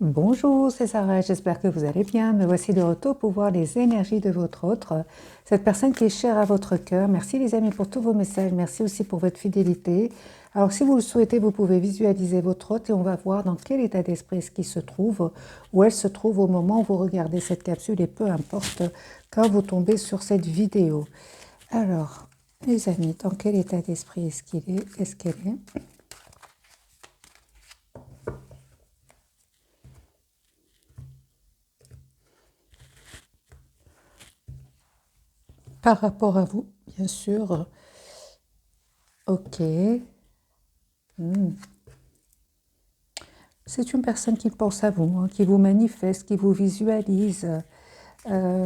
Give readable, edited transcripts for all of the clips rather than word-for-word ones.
Bonjour, c'est Sarah, j'espère que vous allez bien. Me voici de retour pour voir les énergies de votre autre, cette personne qui est chère à votre cœur. Merci les amis pour tous vos messages, merci aussi pour votre fidélité. Alors si vous le souhaitez, vous pouvez visualiser votre autre et on va voir dans quel état d'esprit est-ce qu'il se trouve, où elle se trouve au moment où vous regardez cette capsule et peu importe quand vous tombez sur cette vidéo. Alors, les amis, dans quel état d'esprit est-ce qu'il est, est-ce qu'elle est? Par rapport à vous, bien sûr. Ok. C'est une personne qui pense à vous, hein, qui vous manifeste, qui vous visualise, euh,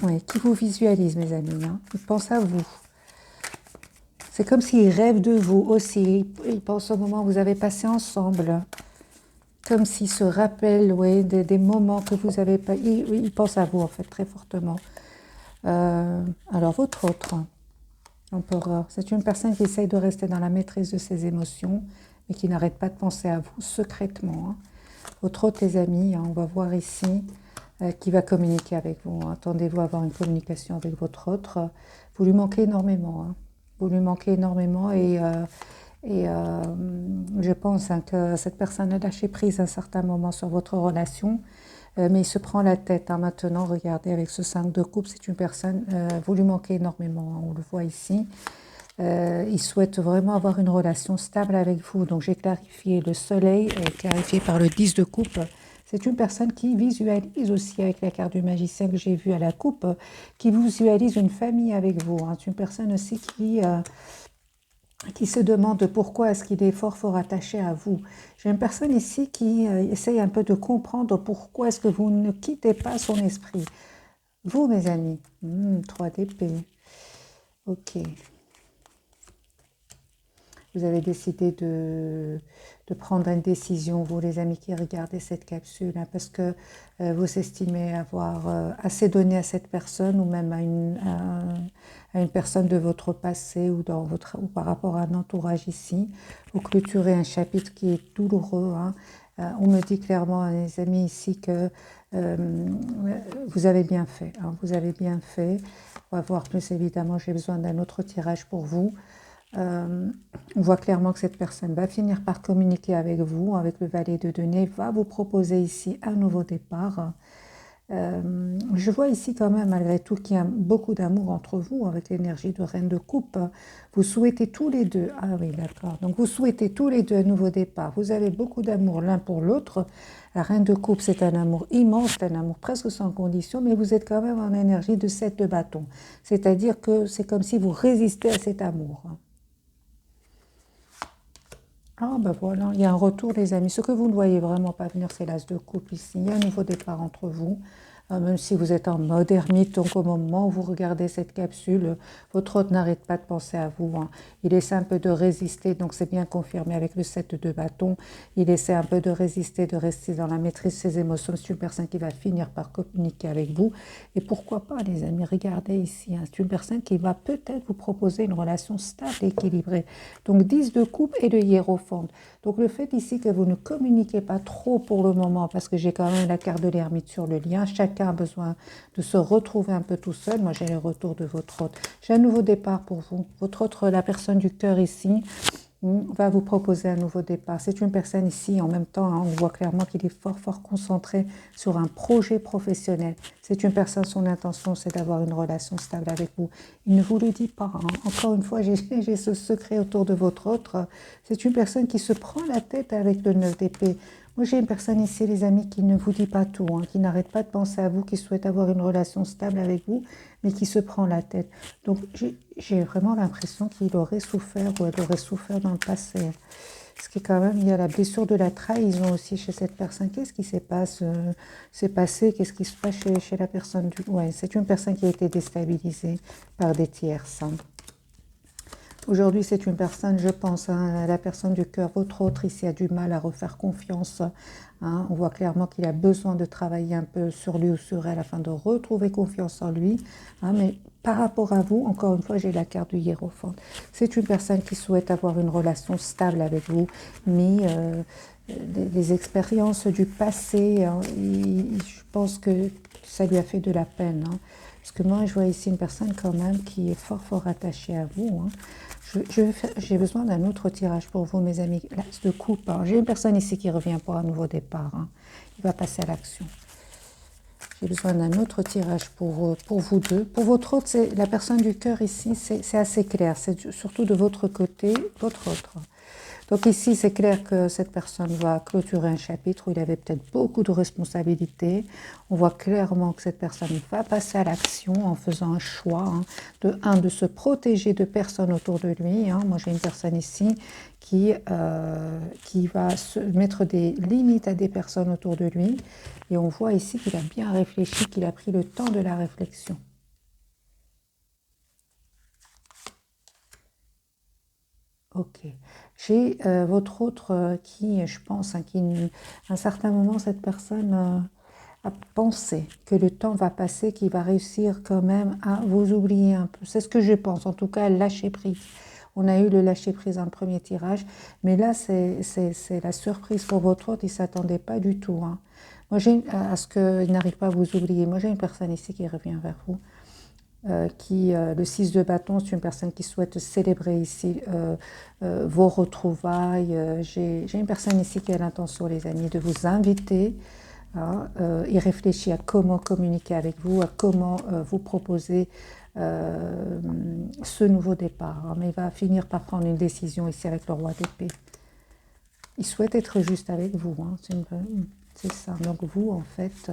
ouais, qui vous visualise, mes amis. Hein. Il pense à vous. C'est comme s'il rêve de vous aussi. Il pense au moment où vous avez passé ensemble. Comme s'il se rappelle, ouais, des moments que vous avez pas. Il pense à vous, en fait, très fortement. Alors, votre autre, empereur, c'est une personne qui essaye de rester dans la maîtrise de ses émotions, mais qui n'arrête pas de penser à vous secrètement. Hein. Votre autre, les amis, hein, on va voir ici, qui va communiquer avec vous. Hein. Attendez-vous à avoir une communication avec votre autre. Vous lui manquez énormément. Hein. Vous lui manquez énormément et je pense hein, que cette personne a lâché prise à un certain moment sur votre relation. Mais il se prend la tête hein, maintenant. Regardez, avec ce 5 de coupe, c'est une personne, vous lui manquez énormément, hein, on le voit ici. Il souhaite vraiment avoir une relation stable avec vous. Donc j'ai clarifié le soleil, clarifié par le 10 de coupe. C'est une personne qui visualise aussi avec la carte du magicien que j'ai vue à la coupe, qui visualise une famille avec vous. Hein. C'est une personne aussi qui se demande pourquoi est-ce qu'il est fort fort attaché à vous. J'ai une personne ici qui essaye un peu de comprendre pourquoi est-ce que vous ne quittez pas son esprit. Vous, mes amis, 3 d'épée. Ok. Vous avez décidé de prendre une décision, vous les amis qui regardez cette capsule, hein, parce que vous estimez avoir assez donné à cette personne ou même à une personne de votre passé ou, ou par rapport à un entourage ici. Vous clôturez un chapitre qui est douloureux. Hein. On me dit clairement, les amis ici, que euh, vous avez bien fait. Hein, vous avez bien fait. On va voir plus évidemment, j'ai besoin d'un autre tirage pour vous. Euh, on voit clairement que cette personne va finir par communiquer avec vous, avec le valet de deniers, va vous proposer ici un nouveau départ. Je vois ici quand même malgré tout qu'il y a beaucoup d'amour entre vous avec l'énergie de reine de coupe. Vous souhaitez tous les deux, ah oui d'accord, donc vous souhaitez tous les deux un nouveau départ. Vous avez beaucoup d'amour l'un pour l'autre. La reine de coupe c'est un amour immense, c'est un amour presque sans condition, mais vous êtes quand même en énergie de 7 de bâton. C'est-à-dire que c'est comme si vous résistez à cet amour. Ah ben voilà, il y a un retour les amis. Ce que vous ne voyez vraiment pas venir, c'est l'as de coupe ici. Il y a un nouveau départ entre vous. Même si vous êtes en mode ermite, donc au moment où vous regardez cette capsule, votre hôte n'arrête pas de penser à vous. Hein. Il essaie un peu de résister, donc c'est bien confirmé avec le 7 de bâton. Il essaie un peu de résister, de rester dans la maîtrise de ses émotions. C'est une personne qui va finir par communiquer avec vous. Et pourquoi pas les amis, regardez ici, hein. C'est une personne qui va peut-être vous proposer une relation stable et équilibrée. Donc 10 de coupe et de hiérophante. Donc le fait ici que vous ne communiquez pas trop pour le moment, parce que j'ai quand même la carte de l'ermite sur le lien, chacun a besoin de se retrouver un peu tout seul. Moi j'ai le retour de votre hôte. J'ai un nouveau départ pour vous. Votre autre, la personne du cœur ici, va vous proposer un nouveau départ. C'est une personne ici, en même temps, hein, on voit clairement qu'il est fort, fort concentré sur un projet professionnel. C'est une personne, son intention, c'est d'avoir une relation stable avec vous. Il ne vous le dit pas. Hein. Encore une fois, j'ai ce secret autour de votre autre. C'est une personne qui se prend la tête avec le 9 d'épée. Moi, j'ai une personne ici, les amis, qui ne vous dit pas tout, hein, qui n'arrête pas de penser à vous, qui souhaite avoir une relation stable avec vous, mais qui se prend la tête. Donc, j'ai vraiment l'impression qu'il aurait souffert ou elle aurait souffert dans le passé. Parce que quand même, il y a la blessure de la trahison aussi chez cette personne. Qu'est-ce qui s'est passé? Qu'est-ce qui se passe chez la personne du... Ouais, c'est une personne qui a été déstabilisée par des tierces. Hein. Aujourd'hui, c'est une personne, je pense, hein, la personne du cœur, votre autre ici a du mal à refaire confiance. Hein. On voit clairement qu'il a besoin de travailler un peu sur lui ou sur elle afin de retrouver confiance en lui. Hein, mais par rapport à vous, encore une fois, j'ai la carte du hiérophante. C'est une personne qui souhaite avoir une relation stable avec vous, mais des expériences du passé. Hein. Je pense que ça lui a fait de la peine. Hein. Parce que moi, je vois ici une personne quand même qui est fort, fort attachée à vous. Hein. J'ai besoin d'un autre tirage pour vous, mes amis. L'as de coupe. Hein. J'ai une personne ici qui revient pour un nouveau départ. Hein. Il va passer à l'action. J'ai besoin d'un autre tirage pour vous deux. Pour votre autre, c'est la personne du cœur ici, c'est assez clair. C'est surtout de votre côté, votre autre. Donc ici, c'est clair que cette personne va clôturer un chapitre où il avait peut-être beaucoup de responsabilités. On voit clairement que cette personne va passer à l'action en faisant un choix, hein, de se protéger de personnes autour de lui. Hein. Moi, j'ai une personne ici qui va se mettre des limites à des personnes autour de lui. Et on voit ici qu'il a bien réfléchi, qu'il a pris le temps de la réflexion. Ok. J'ai votre autre qui, je pense, hein, à un certain moment, cette personne a pensé que le temps va passer, qu'il va réussir quand même à vous oublier un peu. C'est ce que je pense, en tout cas, lâcher prise. On a eu le lâcher prise dans le premier tirage, mais là, c'est la surprise pour votre autre, il ne s'attendait pas du tout. Hein. Moi, à ce qu'il n'arrive pas à vous oublier. Moi, j'ai une personne ici qui revient vers vous. Le 6 de bâton, c'est une personne qui souhaite célébrer ici vos retrouvailles. J'ai une personne ici qui a l'intention, les amis, de vous inviter. Hein, il réfléchit à comment communiquer avec vous, à comment vous proposer ce nouveau départ. Hein, mais il va finir par prendre une décision ici avec le roi d'épée. Il souhaite être juste avec vous. Hein, c'est ça. Donc vous, en fait...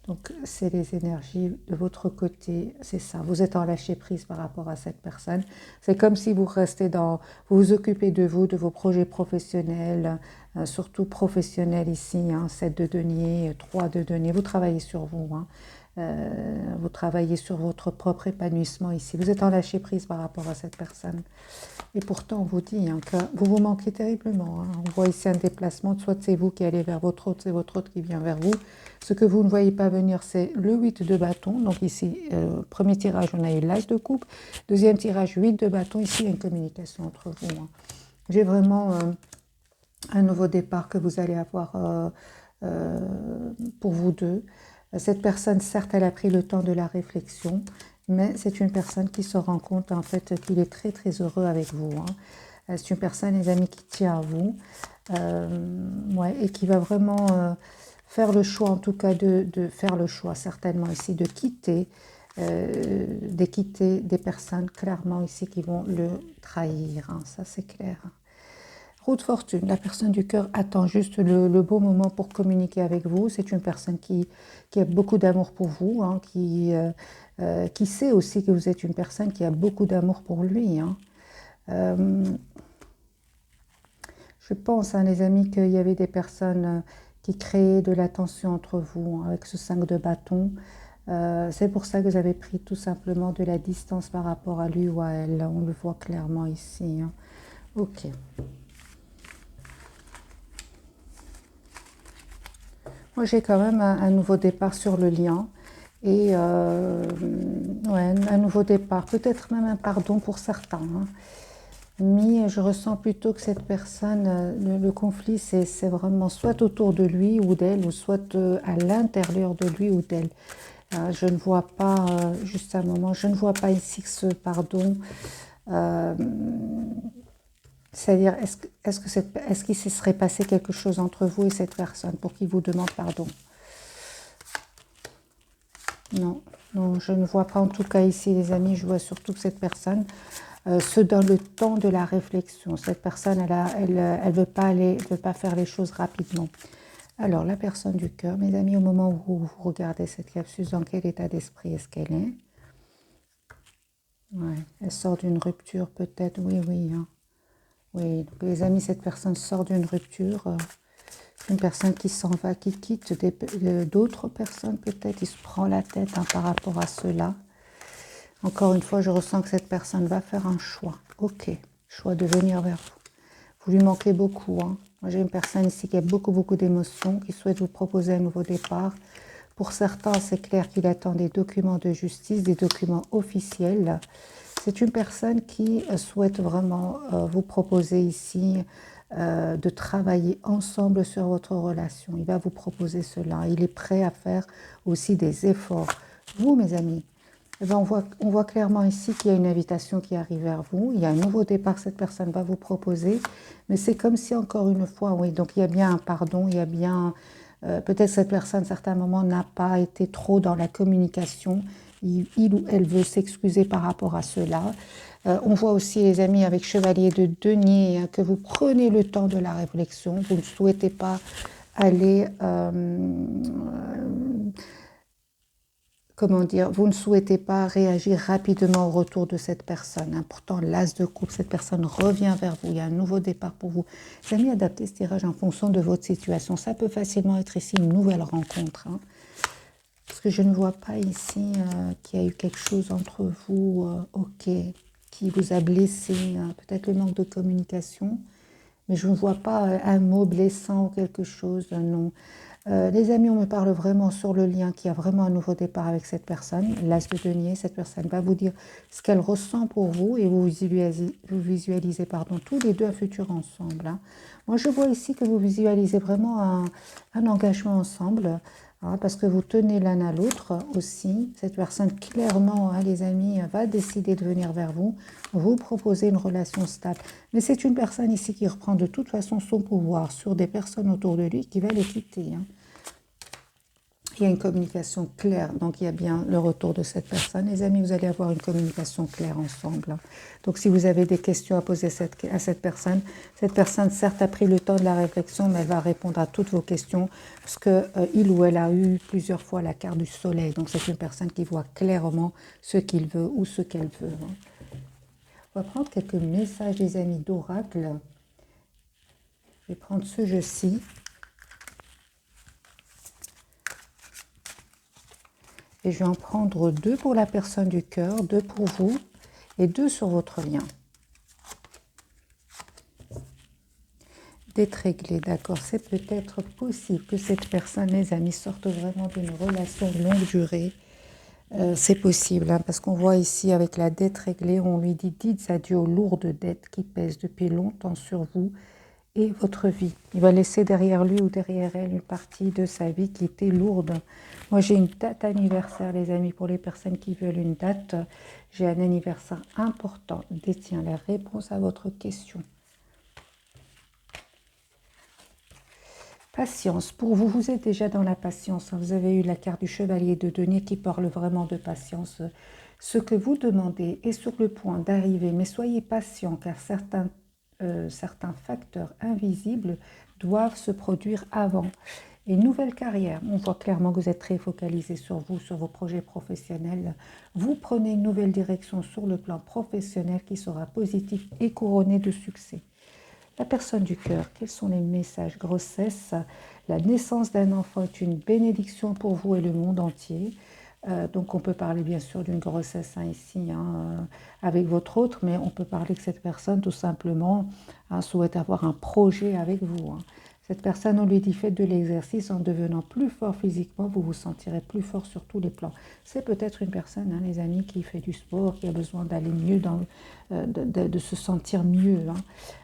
Donc, c'est les énergies de votre côté, c'est ça. Vous êtes en lâcher prise par rapport à cette personne. C'est comme si vous restez vous vous occupez de vous, de vos projets professionnels, surtout professionnels ici, hein, 7 de denier, 3 de denier. Vous travaillez sur vous, hein. Vous travaillez sur votre propre épanouissement ici. Vous êtes en lâcher prise par rapport à cette personne. Et pourtant, on vous dit hein, que vous vous manquez terriblement. Hein. On voit ici un déplacement, soit c'est vous qui allez vers votre autre, c'est votre autre qui vient vers vous. Ce que vous ne voyez pas venir, c'est le 8 de bâton. Donc ici, premier tirage, on a eu l'as de coupe. Deuxième tirage, 8 de bâton. Ici, il y a une communication entre vous. Hein. J'ai vraiment un nouveau départ que vous allez avoir pour vous deux. Cette personne, certes, elle a pris le temps de la réflexion, mais c'est une personne qui se rend compte en fait qu'il est très très heureux avec vous. Hein. C'est une personne, les amis, qui tient à vous ouais, et qui va vraiment faire le choix, en tout cas de faire le choix certainement ici de quitter des personnes clairement ici qui vont le trahir. Hein. Ça c'est clair. Hein. Roue de fortune, la personne du cœur attend juste le beau moment pour communiquer avec vous. C'est une personne qui a beaucoup d'amour pour vous, hein, qui sait aussi que vous êtes une personne qui a beaucoup d'amour pour lui. Hein. Je pense, hein, les amis, qu'il y avait des personnes qui créaient de la tension entre vous hein, avec ce 5 de bâton. C'est pour ça que vous avez pris tout simplement de la distance par rapport à lui ou à elle. On le voit clairement ici. Hein. Ok. Moi, j'ai quand même un nouveau départ sur le lien et ouais, un nouveau départ, peut-être même un pardon pour certains. Hein. Mais je ressens plutôt que cette personne, le conflit, c'est vraiment soit autour de lui ou d'elle, ou soit à l'intérieur de lui ou d'elle. Je ne vois pas, juste un moment, je ne vois pas ici que ce pardon... c'est-à-dire, est-ce qu'il se serait passé quelque chose entre vous et cette personne pour qu'il vous demande pardon? Non, non, je ne vois pas en tout cas ici, les amis. Je vois surtout que cette personne se donne le temps de la réflexion. Cette personne, elle veut pas faire les choses rapidement. Alors, la personne du cœur, mes amis, au moment où vous regardez cette capsule, dans quel état d'esprit est-ce qu'elle est? Ouais, elle sort d'une rupture peut-être, oui, oui. Hein. Oui, donc les amis, cette personne sort d'une rupture, une personne qui s'en va, qui quitte d'autres personnes peut-être, il se prend la tête hein, par rapport à cela. Encore une fois, je ressens que cette personne va faire un choix. Ok, choix de venir vers vous. Vous lui manquez beaucoup. Hein. Moi, j'ai une personne ici qui a beaucoup, beaucoup d'émotions, qui souhaite vous proposer un nouveau départ. Pour certains, c'est clair qu'il attend des documents de justice, des documents officiels. C'est une personne qui souhaite vraiment vous proposer ici de travailler ensemble sur votre relation. Il va vous proposer cela. Il est prêt à faire aussi des efforts. Vous, mes amis, eh bien, on voit clairement ici qu'il y a une invitation qui arrive vers vous. Il y a un nouveau départ que cette personne va vous proposer. Mais c'est comme si, encore une fois, oui, donc il y a bien un pardon, il y a bien... peut-être cette personne, à certains moments, n'a pas été trop dans la communication. Il ou elle veut s'excuser par rapport à cela. On voit aussi, les amis, avec Chevalier de Denier, hein, que vous prenez le temps de la réflexion. Vous ne souhaitez pas aller... comment dire, vous ne souhaitez pas réagir rapidement au retour de cette personne. Hein. Pourtant, l'as de coupe, cette personne revient vers vous. Il y a un nouveau départ pour vous. Les amis, adaptez ce tirage en fonction de votre situation. Ça peut facilement être ici une nouvelle rencontre. Hein. Parce que je ne vois pas ici qu'il y a eu quelque chose entre vous, ok, qui vous a blessé. Peut-être le manque de communication. Mais je ne vois pas un mot blessant ou quelque chose, non. Les amis, on me parle vraiment sur le lien, qu'il y a vraiment un nouveau départ avec cette personne. L'as de denier, cette personne va vous dire ce qu'elle ressent pour vous et vous visualisez pardon, tous les deux un futur ensemble. Hein. Moi, je vois ici que vous visualisez vraiment un engagement ensemble, hein, parce que vous tenez l'un à l'autre aussi. Cette personne, clairement, hein, les amis, va décider de venir vers vous, vous proposer une relation stable. Mais c'est une personne ici qui reprend de toute façon son pouvoir sur des personnes autour de lui qui va les quitter. Hein. Il y a une communication claire, donc il y a bien le retour de cette personne. Les amis, vous allez avoir une communication claire ensemble. Donc si vous avez des questions à poser à cette personne certes a pris le temps de la réflexion, mais elle va répondre à toutes vos questions, parce qu'il ou elle a eu plusieurs fois la carte du soleil. Donc c'est une personne qui voit clairement ce qu'il veut ou ce qu'elle veut. On va prendre quelques messages des amis d'oracle. Je vais prendre ce jeu-ci. Et je vais en prendre 2 pour la personne du cœur, 2 pour vous et 2 sur votre lien. D'être réglé, d'accord. C'est peut-être possible que cette personne, les amis, sorte vraiment d'une relation longue durée. C'est possible, hein, parce qu'on voit ici avec la dette réglée, on lui dit dites adieu aux lourdes dettes qui pèsent depuis longtemps sur vous et votre vie. Il va laisser derrière lui ou derrière elle une partie de sa vie qui était lourde. Moi, j'ai une date anniversaire, les amis, pour les personnes qui veulent une date. J'ai un anniversaire important. Détient la réponse à votre question. Patience. Pour vous, vous êtes déjà dans la patience. Vous avez eu la carte du chevalier de denier qui parle vraiment de patience. Ce que vous demandez est sur le point d'arriver, mais soyez patient car certains facteurs invisibles doivent se produire avant. Et nouvelle carrière, on voit clairement que vous êtes très focalisé sur vous, sur vos projets professionnels. Vous prenez une nouvelle direction sur le plan professionnel qui sera positif et couronné de succès. La personne du cœur, quels sont les messages? Grossesse, la naissance d'un enfant est une bénédiction pour vous et le monde entier. Donc on peut parler bien sûr d'une grossesse ici avec votre autre, mais on peut parler que cette personne tout simplement souhaite avoir un projet avec vous. Cette personne, on lui dit faites de l'exercice, en devenant plus fort physiquement, vous vous sentirez plus fort sur tous les plans. C'est peut-être une personne, les amis, qui fait du sport, qui a besoin d'aller mieux, de se sentir mieux.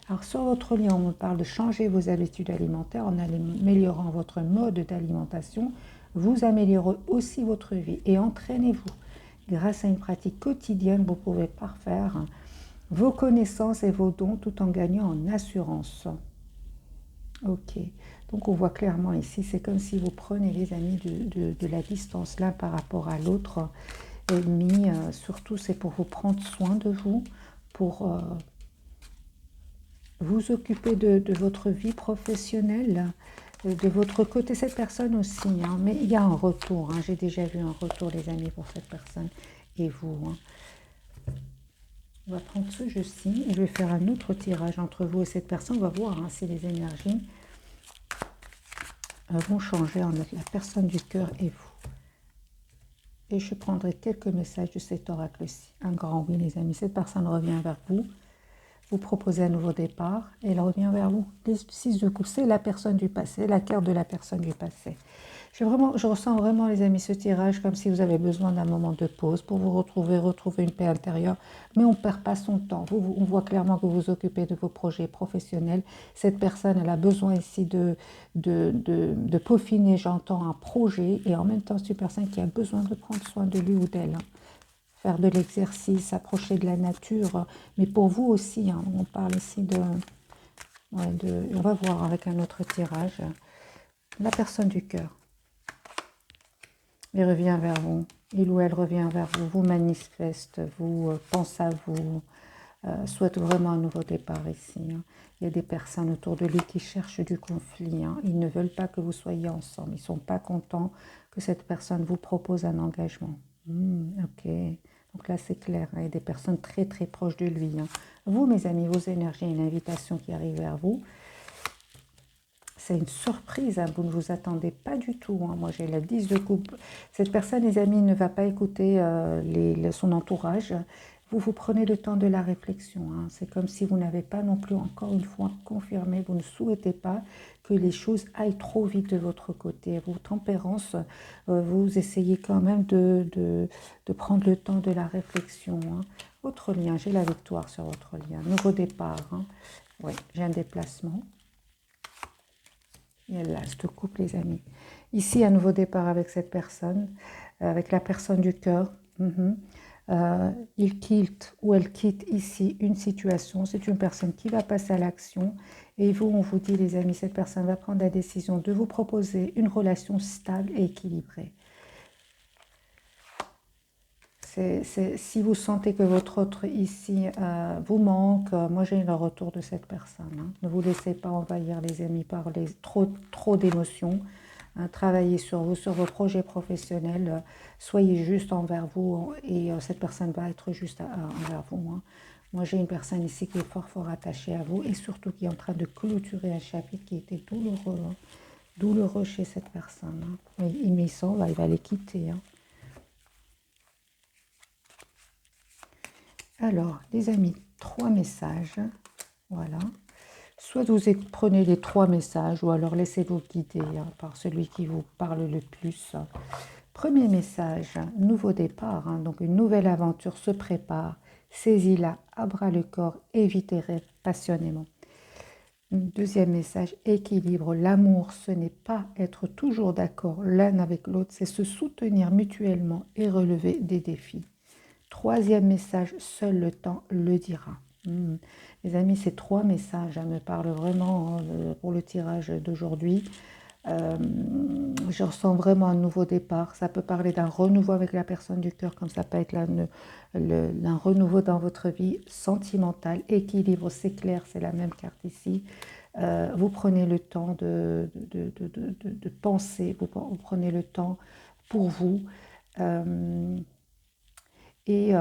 Alors sur votre lien, on me parle de changer vos habitudes alimentaires en améliorant votre mode d'alimentation. Vous améliorez aussi votre vie et entraînez-vous. Grâce à une pratique quotidienne, vous pouvez parfaire vos connaissances et vos dons tout en gagnant en assurance. Ok, donc on voit clairement ici, c'est comme si vous prenez les amis de la distance l'un par rapport à l'autre. Et surtout, c'est pour vous prendre soin de vous, pour vous occuper de votre vie professionnelle, de votre côté, cette personne aussi. Mais il y a un retour, j'ai déjà vu un retour, les amis, pour cette personne et vous. On va prendre ce jeu-ci et je vais faire un autre tirage entre vous et cette personne. On va voir si les énergies vont changer entre la personne du cœur et vous. Et je prendrai quelques messages de cet oracle-ci. Un grand oui, les amis. Cette personne revient vers vous. vous proposez un nouveau départ et elle revient vers vous. Les 6 de coupe, c'est la personne du passé, la carte de la personne du passé. Je ressens vraiment, les amis, ce tirage comme si vous avez besoin d'un moment de pause pour vous retrouver une paix intérieure. Mais on ne perd pas son temps. On voit clairement que vous vous occupez de vos projets professionnels. Cette personne, elle a besoin ici de peaufiner, j'entends, un projet. Et en même temps, c'est une personne qui a besoin de prendre soin de lui ou d'elle. Faire de l'exercice, s'approcher de la nature. Mais pour vous aussi, hein, on parle ici on va voir avec un autre tirage. La personne du cœur. Il revient vers vous, il ou elle revient vers vous, vous manifeste, vous pense à vous, souhaite vraiment un nouveau départ ici. Hein. Il y a des personnes autour de lui qui cherchent du conflit. Hein. Ils ne veulent pas que vous soyez ensemble. Ils ne sont pas contents que cette personne vous propose un engagement. Ok, donc là c'est clair. Hein. Il y a des personnes très très proches de lui. Hein. Vous, mes amis, vos énergies, une invitation qui arrive vers vous. C'est une surprise, hein, vous ne vous attendez pas du tout. Hein. Moi, j'ai la 10 de coupe. Cette personne, les amis, ne va pas écouter son entourage. Vous prenez le temps de la réflexion. Hein. C'est comme si vous n'avez pas non plus, encore une fois, confirmé. Vous ne souhaitez pas que les choses aillent trop vite de votre côté. Vos tempérances, vous essayez quand même de prendre le temps de la réflexion. Hein. Votre lien, j'ai la victoire sur votre lien. Nouveau départ. Hein. Oui, j'ai un déplacement. Et l'as de coupe, les amis. Ici, un nouveau départ avec cette personne, avec la personne du cœur. Il quitte ou elle quitte ici une situation. C'est une personne qui va passer à l'action. Et vous, on vous dit, les amis, cette personne va prendre la décision de vous proposer une relation stable et équilibrée. Si vous sentez que votre autre ici vous manque, moi j'ai le retour de cette personne. Hein. Ne vous laissez pas envahir, les amis, par trop d'émotions. Hein. Travaillez sur vous, sur vos projets professionnels. Soyez juste envers vous et cette personne va être juste envers vous. Hein. Moi j'ai une personne ici qui est fort attachée à vous et surtout qui est en train de clôturer un chapitre qui était douloureux. Hein. Douloureux chez cette personne. Hein. Il s'en va, il va les quitter. Hein. Alors, les amis, 3 messages, voilà. Soit vous prenez les 3 messages, ou alors laissez-vous guider hein, par celui qui vous parle le plus. Premier message, nouveau départ, hein, donc une nouvelle aventure se prépare. Saisis-la à bras le corps, évitez passionnément. Deuxième message, équilibre. L'amour, ce n'est pas être toujours d'accord l'un avec l'autre, c'est se soutenir mutuellement et relever des défis. Troisième message, seul le temps le dira. Les amis, ces 3 messages me parlent vraiment pour le tirage d'aujourd'hui. Je ressens vraiment un nouveau départ. Ça peut parler d'un renouveau avec la personne du cœur, comme ça peut être un renouveau dans votre vie sentimentale. Équilibre, c'est clair, c'est la même carte ici. Vous prenez le temps de penser, vous prenez le temps pour vous. Et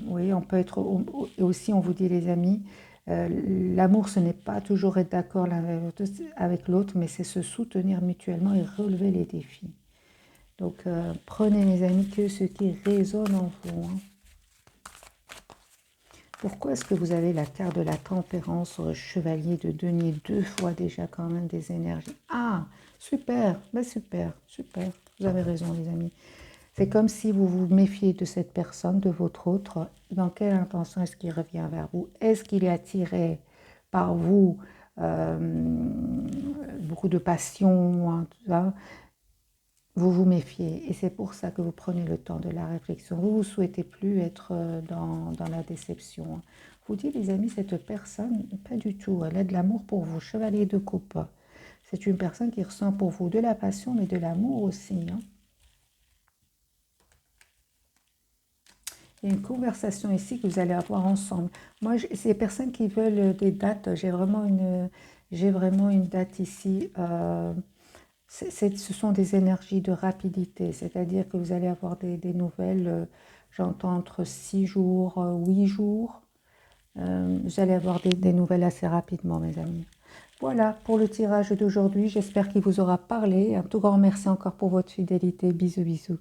oui, on peut être aussi, on vous dit les amis, l'amour ce n'est pas toujours être d'accord l'un avec l'autre, mais c'est se soutenir mutuellement et relever les défis. Donc prenez mes amis que ce qui résonne en vous. Hein. Pourquoi est-ce que vous avez la carte de la tempérance, chevalier de denier 2 fois déjà quand même des énergies? Ah, super, ben super, vous avez raison les amis. C'est comme si vous vous méfiez de cette personne, de votre autre. Dans quelle intention est-ce qu'il revient vers vous? Est-ce qu'il est attiré par vous? Beaucoup de passion, hein, tout ça. Vous vous méfiez et c'est pour ça que vous prenez le temps de la réflexion. Vous ne souhaitez plus être dans la déception. Vous dites, les amis, cette personne, pas du tout. Elle a de l'amour pour vous. Chevalier de coupe. C'est une personne qui ressent pour vous de la passion, mais de l'amour aussi. Hein. Il y a une conversation ici que vous allez avoir ensemble. Moi, c'est les personnes qui veulent des dates. J'ai vraiment une date ici. Ce sont des énergies de rapidité, c'est-à-dire que vous allez avoir des nouvelles, j'entends entre 6 jours, 8 jours. Vous allez avoir des nouvelles assez rapidement, mes amis. Voilà pour le tirage d'aujourd'hui. J'espère qu'il vous aura parlé. Un tout grand merci encore pour votre fidélité. Bisous, bisous.